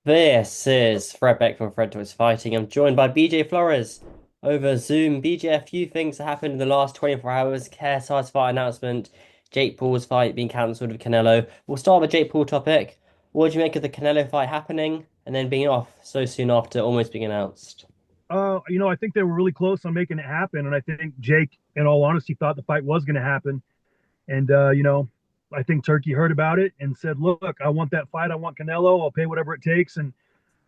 This is Fred Beck from Fred Talks Fighting. I'm joined by BJ Flores over Zoom. BJ, a few things that happened in the last 24 hours. KSI's fight announcement, Jake Paul's fight being cancelled with Canelo. We'll start with the Jake Paul topic. What do you make of the Canelo fight happening and then being off so soon after almost being announced? I think they were really close on making it happen, and I think Jake, in all honesty, thought the fight was going to happen. And I think Turkey heard about it and said, "Look, I want that fight. I want Canelo. I'll pay whatever it takes." And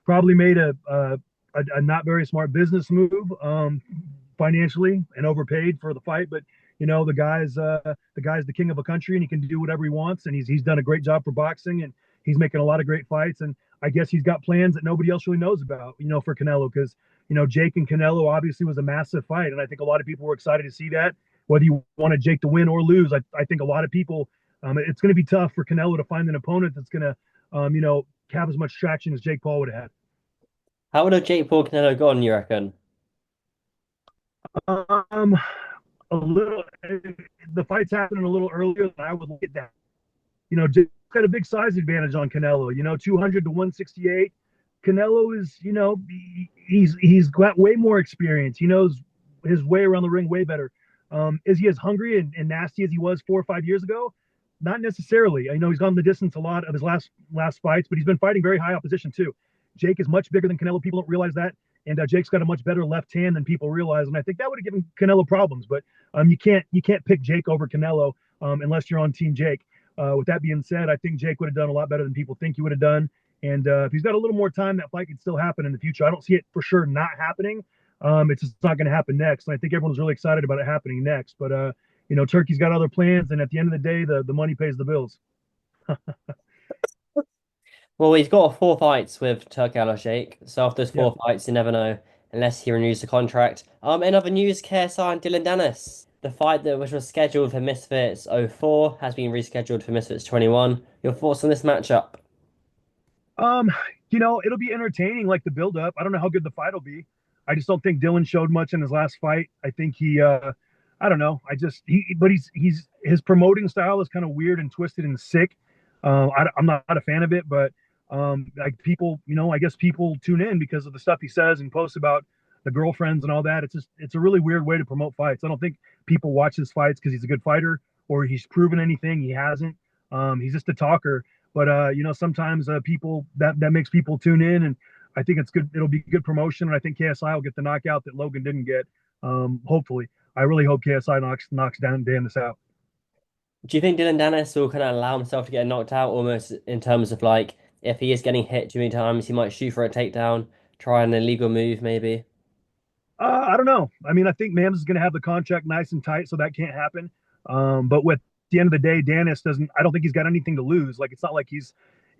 probably made a not very smart business move financially and overpaid for the fight. But the guy's the king of a country, and he can do whatever he wants. And he's done a great job for boxing, and he's making a lot of great fights. And I guess he's got plans that nobody else really knows about, for Canelo, because Jake and Canelo obviously was a massive fight, and I think a lot of people were excited to see that. Whether you wanted Jake to win or lose, I think a lot of people, it's going to be tough for Canelo to find an opponent that's going to, have as much traction as Jake Paul would have How would have Jake Paul Canelo gone, you reckon? had. A little, the fight's happening a little earlier than I would like that. Jake's got a big size advantage on Canelo. 200 to 168. Canelo is, he's got way more experience. He knows his way around the ring way better. Is he as hungry and nasty as he was 4 or 5 years ago? Not necessarily. I know he's gone the distance a lot of his last fights, but he's been fighting very high opposition too. Jake is much bigger than Canelo. People don't realize that, and Jake's got a much better left hand than people realize. And I think that would have given Canelo problems. But you can't pick Jake over Canelo unless you're on Team Jake. With that being said, I think Jake would have done a lot better than people think he would have done. And if he's got a little more time, that fight could still happen in the future. I don't see it for sure not happening. It's just not going to happen next. And I think everyone's really excited about it happening next. But Turkey's got other plans, and at the end of the day, the money pays the bills. Well, he's got four fights with Turkey Al Sheikh, so after those Yeah. four fights, you never know unless he renews the contract. In other news, KSI and Dillon Danis. The fight that which was scheduled for Misfits '04 has been rescheduled for Misfits 21. Your thoughts on this matchup? Um, it'll be entertaining, like the build up. I don't know how good the fight will be. I just don't think Dillon showed much in his last fight. I think I don't know. But he's his promoting style is kind of weird and twisted and sick. I'm not a fan of it, but like people, I guess people tune in because of the stuff he says and posts about the girlfriends and all that. It's a really weird way to promote fights. I don't think people watch his fights because he's a good fighter or he's proven anything. He hasn't. He's just a talker. But sometimes people that makes people tune in, and I think it's good. It'll be good promotion, and I think KSI will get the knockout that Logan didn't get. Hopefully, I really hope KSI knocks down Danis out. Do you think Dillon Danis will kind of allow himself to get knocked out almost in terms of like if he is getting hit too many times, he might shoot for a takedown, try an illegal move maybe? I don't know. I mean, I think Mams is going to have the contract nice and tight, so that can't happen. But with the end of the day, Danis doesn't. I don't think he's got anything to lose. Like it's not like he's.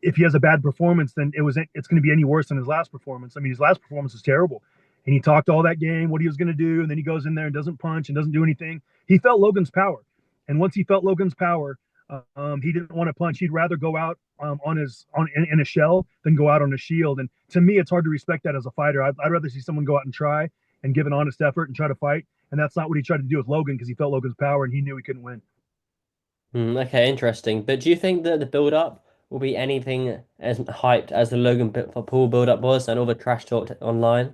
If he has a bad performance, then it's going to be any worse than his last performance. I mean, his last performance was terrible, and he talked all that game what he was going to do, and then he goes in there and doesn't punch and doesn't do anything. He felt Logan's power, and once he felt Logan's power, he didn't want to punch. He'd rather go out in a shell than go out on a shield. And to me, it's hard to respect that as a fighter. I'd rather see someone go out and try and give an honest effort and try to fight. And that's not what he tried to do with Logan because he felt Logan's power and he knew he couldn't win. Okay, interesting. But do you think that the build up will be anything as hyped as the Paul build up was and all the trash talk online?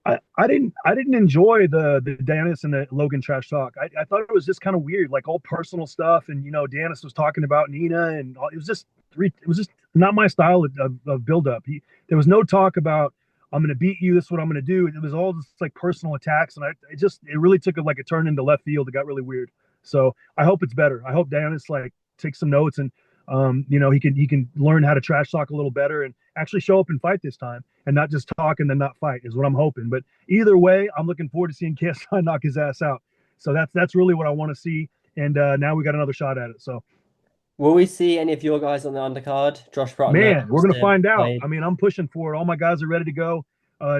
I didn't enjoy the Danis and the Logan trash talk. I thought it was just kind of weird, like all personal stuff. And Danis was talking about Nina, and it was just not my style of build up. There was no talk about I'm going to beat you. This is what I'm going to do. It was all just like personal attacks, and it really took like a turn into left field. It got really weird. So I hope it's better. I hope Danis like takes some notes and he can learn how to trash talk a little better and actually show up and fight this time and not just talk and then not fight is what I'm hoping. But either way, I'm looking forward to seeing KSI knock his ass out. So that's really what I want to see. And now we got another shot at it. So Will we see any of your guys on the undercard? Josh Bruckner, man, we're gonna Austin, find out. I Wade. mean, I'm pushing for it. All my guys are ready to go.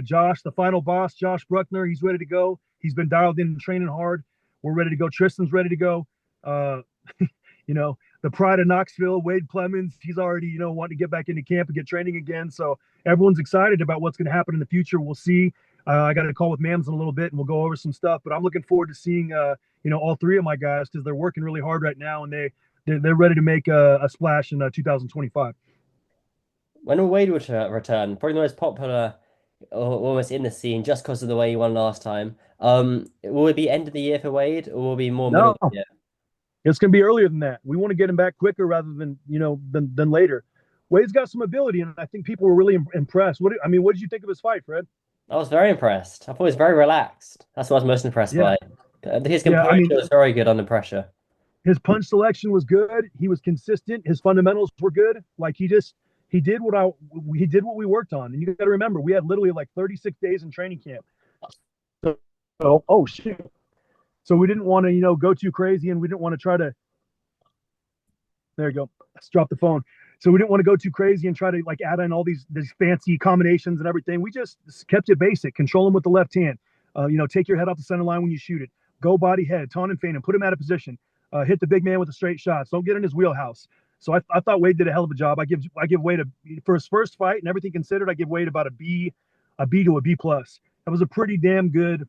Josh, the final boss, Josh Bruckner, he's ready to go. He's been dialed in and training hard. We're ready to go. Tristan's ready to go. Uh, the pride of Knoxville, Wade Clemens, he's already, wanting to get back into camp and get training again. So everyone's excited about what's going to happen in the future. We'll see. I got a call with Mams in a little bit and we'll go over some stuff, but I'm looking forward to seeing, all three of my guys because they're working really hard right now and they're ready to make a splash in 2025. When will Wade return? Probably the most popular, or almost in the scene, just because of the way he won last time. Will it be end of the year for Wade, or will it be more middle of No, the year? it's going to be earlier than that. We want to get him back quicker rather than than later. Wade's got some ability, and I think people were really impressed. I mean, what did you think of his fight, Fred? I was very impressed. I thought he was very relaxed. That's what I was most impressed Yeah, by. His yeah. I composure mean, was very good under pressure. his punch selection was good. He was consistent. His fundamentals were good. Like he did what I he did what we worked on. And you got to remember, we had literally like 36 days in training camp. So, oh shit. So we didn't want to go too crazy, and we didn't want to try to. There you go. Let's drop the phone. So we didn't want to go too crazy and try to like add in all these fancy combinations and everything. We just kept it basic. Control him with the left hand. Take your head off the center line when you shoot it. Go body head, taunt and feint him, put him out of position. Hit the big man with the straight shots. Don't get in his wheelhouse. So I thought Wade did a hell of a job. I give Wade for his first fight and everything considered. I give Wade about a B to a B plus. That was a pretty damn good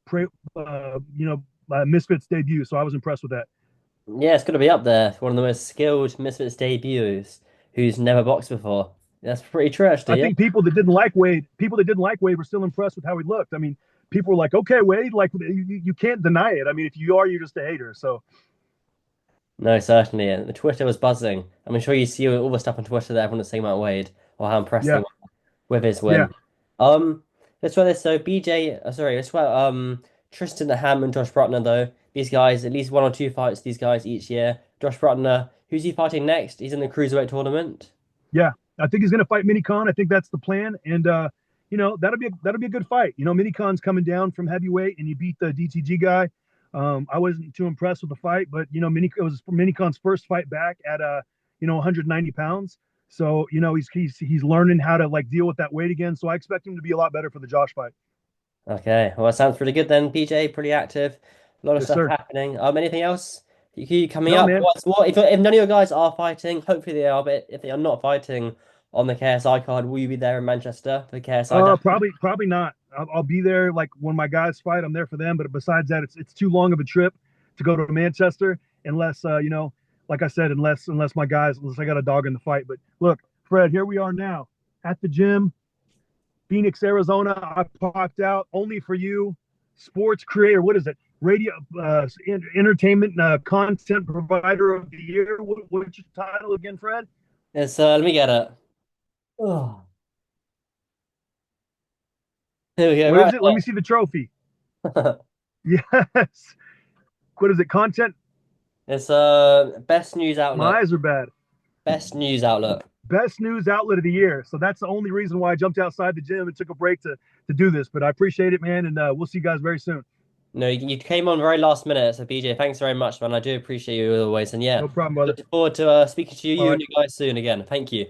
Misfits debut. So I was impressed with that. Yeah, it's going to be up there. One of the most skilled Misfits debuts who's never boxed before. That's pretty true, I actually. Yeah. think people that didn't like Wade were still impressed with how he looked. I mean, people were like, okay, Wade, like you can't deny it. I mean, if you are, you're just a hater. So No, certainly. And the Twitter was buzzing. I'm sure you see all the stuff on Twitter that everyone was saying about Wade or how impressed they yeah, were with his yeah, win. Let's try this. So BJ, sorry, let's try Tristan Ham and Josh Bruckner though. These guys, at least one or two fights, these guys each year. Josh Bruckner, who's he fighting next? He's in the cruiserweight tournament. yeah. I think he's gonna fight Minicon. I think that's the plan, and that'll be a good fight. Minicon's coming down from heavyweight, and he beat the DTG guy. I wasn't too impressed with the fight, but it was Minicon's first fight back at 190 pounds. So he's learning how to like deal with that weight again. So I expect him to be a lot better for the Josh fight. Okay, well, that sounds pretty good then. PJ, pretty active. A lot of Yes, stuff sir. happening. Anything else coming No, up? man. If none of your guys are fighting, hopefully they are, but if they are not fighting on the KSI card, will you be there in Manchester for KSI Dash? Probably not. I'll be there like when my guys fight. I'm there for them. But besides that, it's too long of a trip to go to Manchester unless like I said, unless I got a dog in the fight. But look, Fred, here we are now at the gym, Phoenix, Arizona. I popped out only for you, sports creator. What is it? Radio, entertainment, content provider of the year. What's your title again, Fred? It's let me get it. Oh, here we go, What right is it? Let me see the trophy. there. Yes. What is it? Content. It's best news My outlet. eyes are bad. Best news outlet. Best news outlet of the year. So that's the only reason why I jumped outside the gym and took a break to do this. But I appreciate it, man, and we'll see you guys very soon. No, you came on very last minute, so BJ, thanks very much, man. I do appreciate you as always, and yeah, No problem, brother. looking forward to speaking to All you right. and you guys soon again. Thank you.